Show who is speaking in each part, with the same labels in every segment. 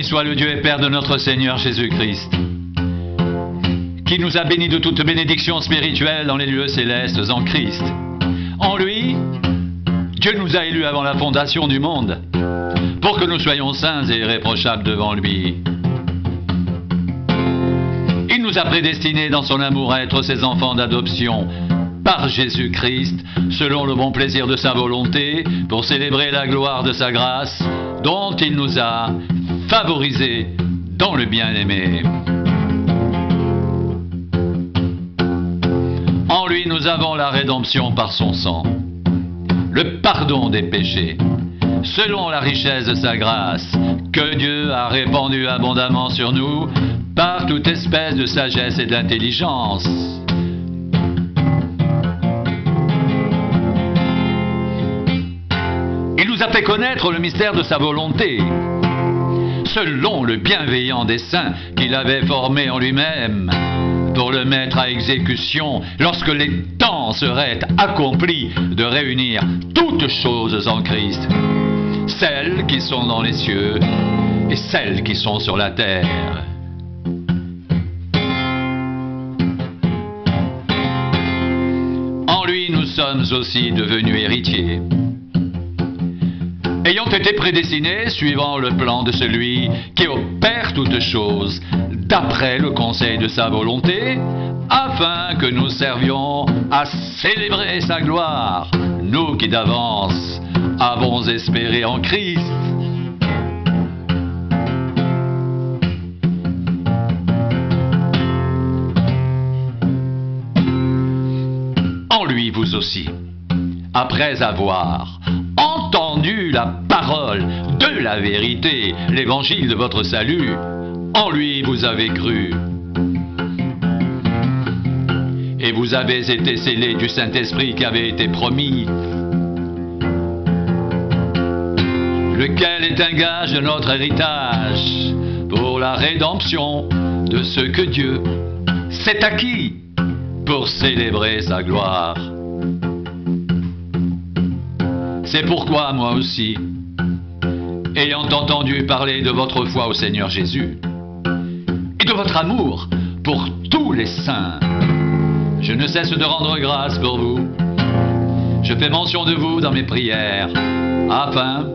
Speaker 1: soit le Dieu et Père de notre Seigneur Jésus-Christ, qui nous a bénis de toute bénédiction spirituelle dans les lieux célestes en Christ. En lui, Dieu nous a élus avant la fondation du monde, pour que nous soyons saints et irréprochables devant lui. Il nous a prédestinés dans son amour à être ses enfants d'adoption, par Jésus-Christ, selon le bon plaisir de sa volonté, pour célébrer la gloire de sa grâce, dont il nous a favorisés dans le bien-aimé. En lui, nous avons la rédemption par son sang, le pardon des péchés, selon la richesse de sa grâce, que Dieu a répandue abondamment sur nous, par toute espèce de sagesse et d'intelligence. Il nous a fait connaître le mystère de sa volonté, selon le bienveillant dessein qu'il avait formé en lui-même, pour le mettre à exécution lorsque les temps seraient accomplis de réunir toutes choses en Christ, celles qui sont dans les cieux et celles qui sont sur la terre. En lui, nous sommes aussi devenus héritiers, ayant été prédestinés suivant le plan de celui qui opère toutes choses, d'après le conseil de sa volonté, afin que nous servions à célébrer sa gloire, nous qui d'avance avons espéré en Christ. En lui, vous aussi, après avoir entendu la parole de la vérité, l'évangile de votre salut, en lui vous avez cru. Et vous avez été scellés du Saint-Esprit qui avait été promis, lequel est un gage de notre héritage pour la rédemption de ce que Dieu s'est acquis pour célébrer sa gloire. C'est pourquoi moi aussi, ayant entendu parler de votre foi au Seigneur Jésus et de votre amour pour tous les saints, je ne cesse de rendre grâce pour vous. Je fais mention de vous dans mes prières, afin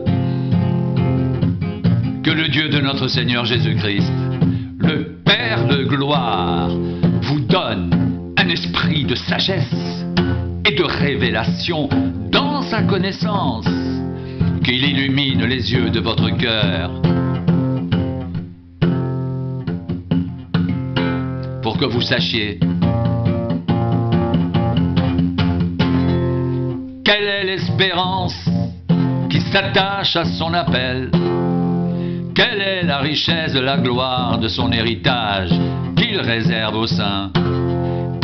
Speaker 1: que le Dieu de notre Seigneur Jésus-Christ, le Père de gloire, vous donne un esprit de sagesse et de révélation dans sa connaissance, qu'il illumine les yeux de votre cœur, pour que vous sachiez quelle est l'espérance qui s'attache à son appel, quelle est la richesse de la gloire de son héritage qu'il réserve aux saints,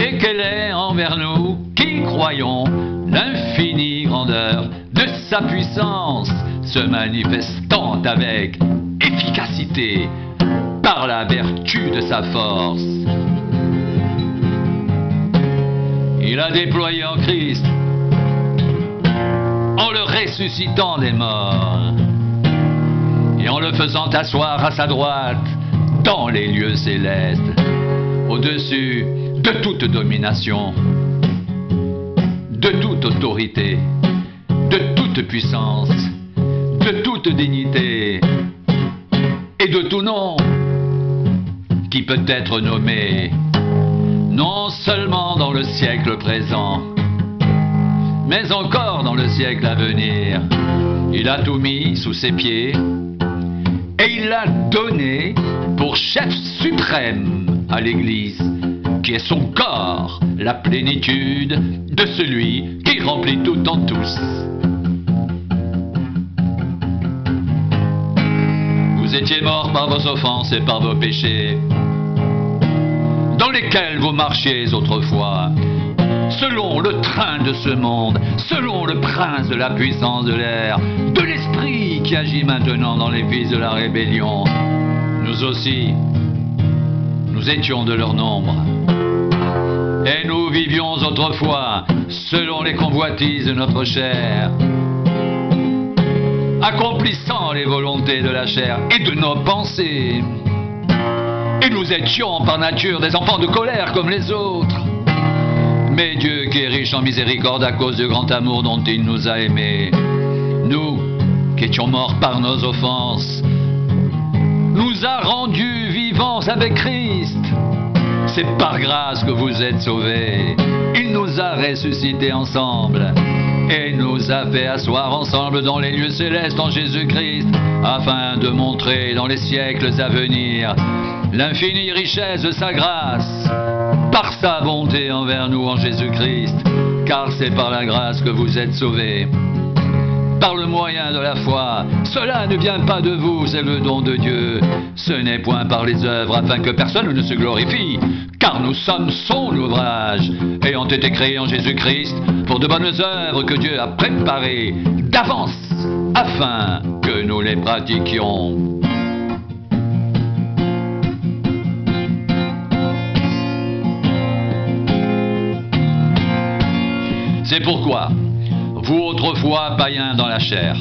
Speaker 1: et quelle est envers nous qui croyons l'infinie grandeur de sa puissance, se manifestant avec efficacité par la vertu de sa force. Il a déployé en Christ, en le ressuscitant des morts et en le faisant asseoir à sa droite dans les lieux célestes, au-dessus de toute domination, de toute autorité, de toute puissance, de toute dignité et de tout nom qui peut être nommé, non seulement dans le siècle présent, mais encore dans le siècle à venir. Il a tout mis sous ses pieds et il l'a donné pour chef suprême à l'Église, qui est son corps, la plénitude de celui qui remplit tout en tous. Vous étiez morts par vos offenses et par vos péchés, dans lesquels vous marchiez autrefois, selon le train de ce monde, selon le prince de la puissance de l'air, de l'esprit qui agit maintenant dans les fils de la rébellion. Nous aussi, nous étions de leur nombre. Et nous vivions autrefois selon les convoitises de notre chair. accomplissant les volontés de la chair et de nos pensées. Et nous étions par nature des enfants de colère comme les autres. Mais Dieu, qui est riche en miséricorde à cause du grand amour dont il nous a aimés, nous, qui étions morts par nos offenses, nous a rendus vivants avec Christ. C'est par grâce que vous êtes sauvés. Il nous a ressuscités ensemble et nous a fait asseoir ensemble dans les lieux célestes en Jésus-Christ, afin de montrer dans les siècles à venir l'infinie richesse de sa grâce, par sa bonté envers nous en Jésus-Christ, car c'est par la grâce que vous êtes sauvés, par le moyen de la foi. Cela ne vient pas de vous, c'est le don de Dieu. Ce n'est point par les œuvres, afin que personne ne se glorifie, car nous sommes son ouvrage, ayant été créés en Jésus-Christ pour de bonnes œuvres que Dieu a préparées d'avance, afin que nous les pratiquions. C'est pourquoi, vous autrefois païens dans la chair,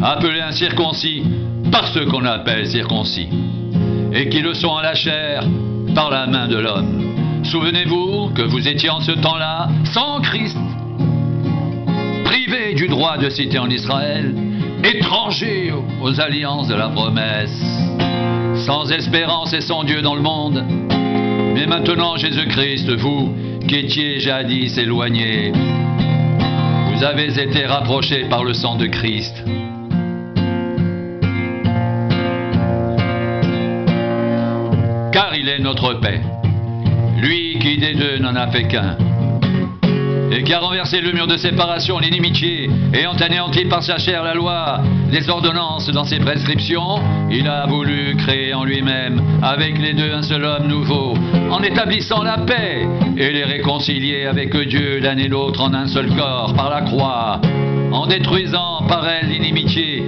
Speaker 1: appelés incirconcis par ceux qu'on appelle circoncis, et qui le sont en la chair par la main de l'homme. Souvenez-vous que vous étiez en ce temps-là sans Christ, privés du droit de cité en Israël, étrangers aux alliances de la promesse, sans espérance et sans Dieu dans le monde. Mais maintenant, Jésus-Christ, vous qui étiez jadis éloignés, vous avez été rapprochés par le sang de Christ. Car il est notre paix, lui qui des deux n'en a fait qu'un, et qui a renversé le mur de séparation, l'inimitié, ayant anéanti par sa chair la loi, les ordonnances dans ses prescriptions, il a voulu créer en lui-même, avec les deux, un seul homme nouveau, en établissant la paix, et les réconcilier avec Dieu l'un et l'autre en un seul corps, par la croix, en détruisant par elle l'inimitié.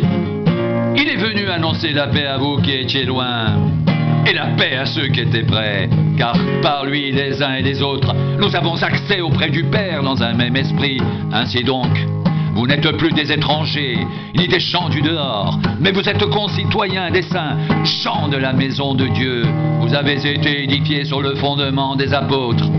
Speaker 1: Il est venu annoncer la paix à vous qui étiez loin, et la paix à ceux qui étaient près, car par lui, les uns et les autres, nous avons accès auprès du Père dans un même esprit. Ainsi donc, vous n'êtes plus des étrangers, ni des gens du dehors, mais vous êtes concitoyens des saints, gens de la maison de Dieu. Vous avez été édifiés sur le fondement des apôtres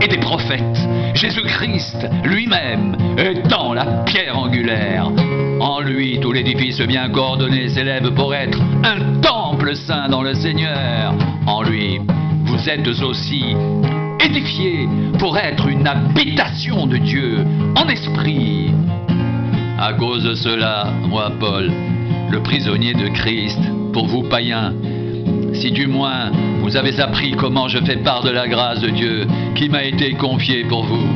Speaker 1: et des prophètes, Jésus-Christ lui-même étant la pierre angulaire. En lui, tout l'édifice bien coordonné s'élève pour être un temple saint dans le Seigneur. En lui, vous êtes aussi édifiés pour être une habitation de Dieu en esprit. À cause de cela, moi, Paul, le prisonnier de Christ, pour vous païens, si du moins vous avez appris comment je fais part de la grâce de Dieu qui m'a été confiée pour vous.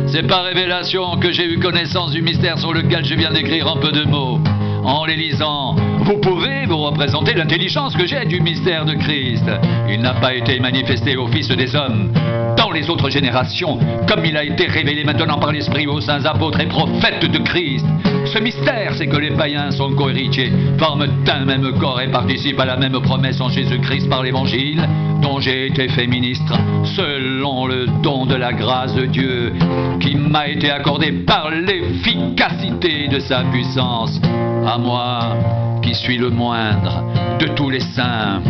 Speaker 1: C'est par révélation que j'ai eu connaissance du mystère sur lequel je viens d'écrire en peu de mots. En les lisant, vous pouvez vous représenter l'intelligence que j'ai du mystère de Christ. Il n'a pas été manifesté aux fils des hommes dans les autres générations, comme il a été révélé maintenant par l'Esprit aux saints apôtres et prophètes de Christ. Ce mystère, c'est que les païens sont co-héritiers, forment un même corps et participent à la même promesse en Jésus-Christ par l'Évangile, dont j'ai été fait ministre, selon le don de la grâce de Dieu, qui m'a été accordé par l'efficacité de sa puissance. À moi, qui suis le moindre de tous les saints,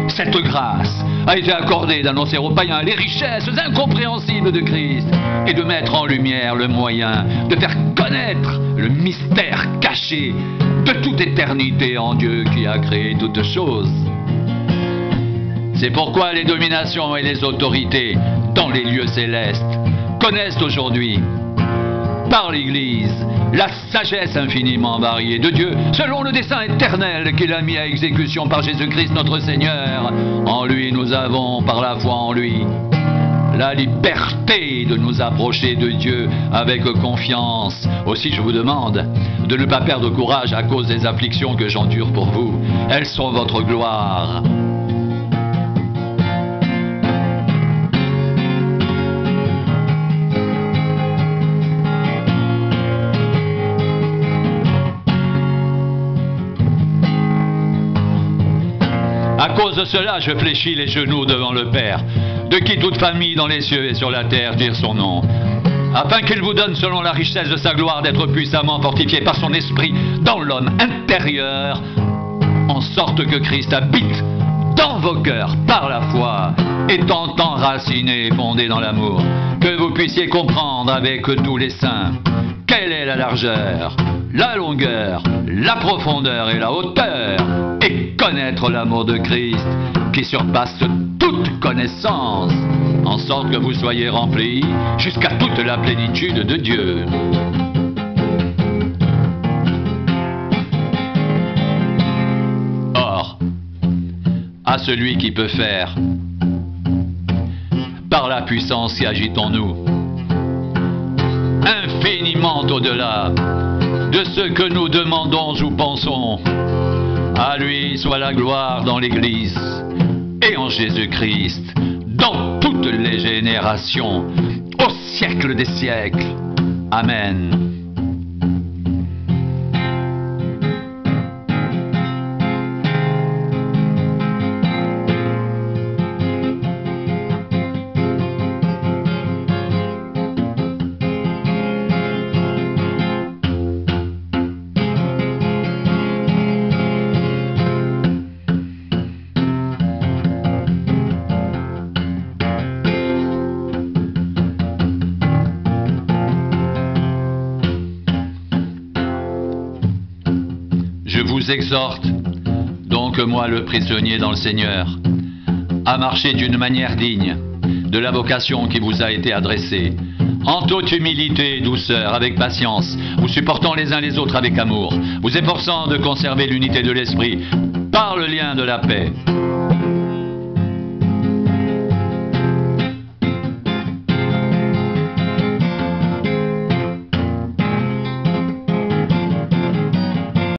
Speaker 1: cette grâce a été accordée d'annoncer aux païens les richesses incompréhensibles de Christ et de mettre en lumière le moyen de faire connaître le mystère caché de toute éternité en Dieu qui a créé toutes choses. C'est pourquoi les dominations et les autorités dans les lieux célestes connaissent aujourd'hui, par l'Église, la sagesse infiniment variée de Dieu, selon le dessein éternel qu'il a mis à exécution par Jésus-Christ notre Seigneur. En lui, nous avons, par la foi en lui, la liberté de nous approcher de Dieu avec confiance. Aussi, je vous demande de ne pas perdre courage à cause des afflictions que j'endure pour vous. Elles sont votre gloire. À cause de cela, je fléchis les genoux devant le Père, de qui toute famille dans les cieux et sur la terre tire son nom. afin qu'il vous donne selon la richesse de sa gloire d'être puissamment fortifié par son esprit dans l'homme intérieur, en sorte que Christ habite dans vos cœurs par la foi, étant enraciné et fondé dans l'amour, que vous puissiez comprendre avec tous les saints quelle est la largeur, la longueur, la profondeur et la hauteur, et connaître l'amour de Christ qui surpasse toute connaissance, en sorte que vous soyez remplis jusqu'à toute la plénitude de Dieu. Or, à celui qui peut faire, par la puissance qui agit en nous, infiniment au-delà de ce que nous demandons ou pensons, à lui soit la gloire dans l'Église et en Jésus-Christ, dans toutes les générations, au siècle des siècles. Amen. Je vous exhorte, donc moi le prisonnier dans le Seigneur, à marcher d'une manière digne de la vocation qui vous a été adressée, en toute humilité et douceur, avec patience, vous supportant les uns les autres avec amour, vous efforçant de conserver l'unité de l'esprit par le lien de la paix.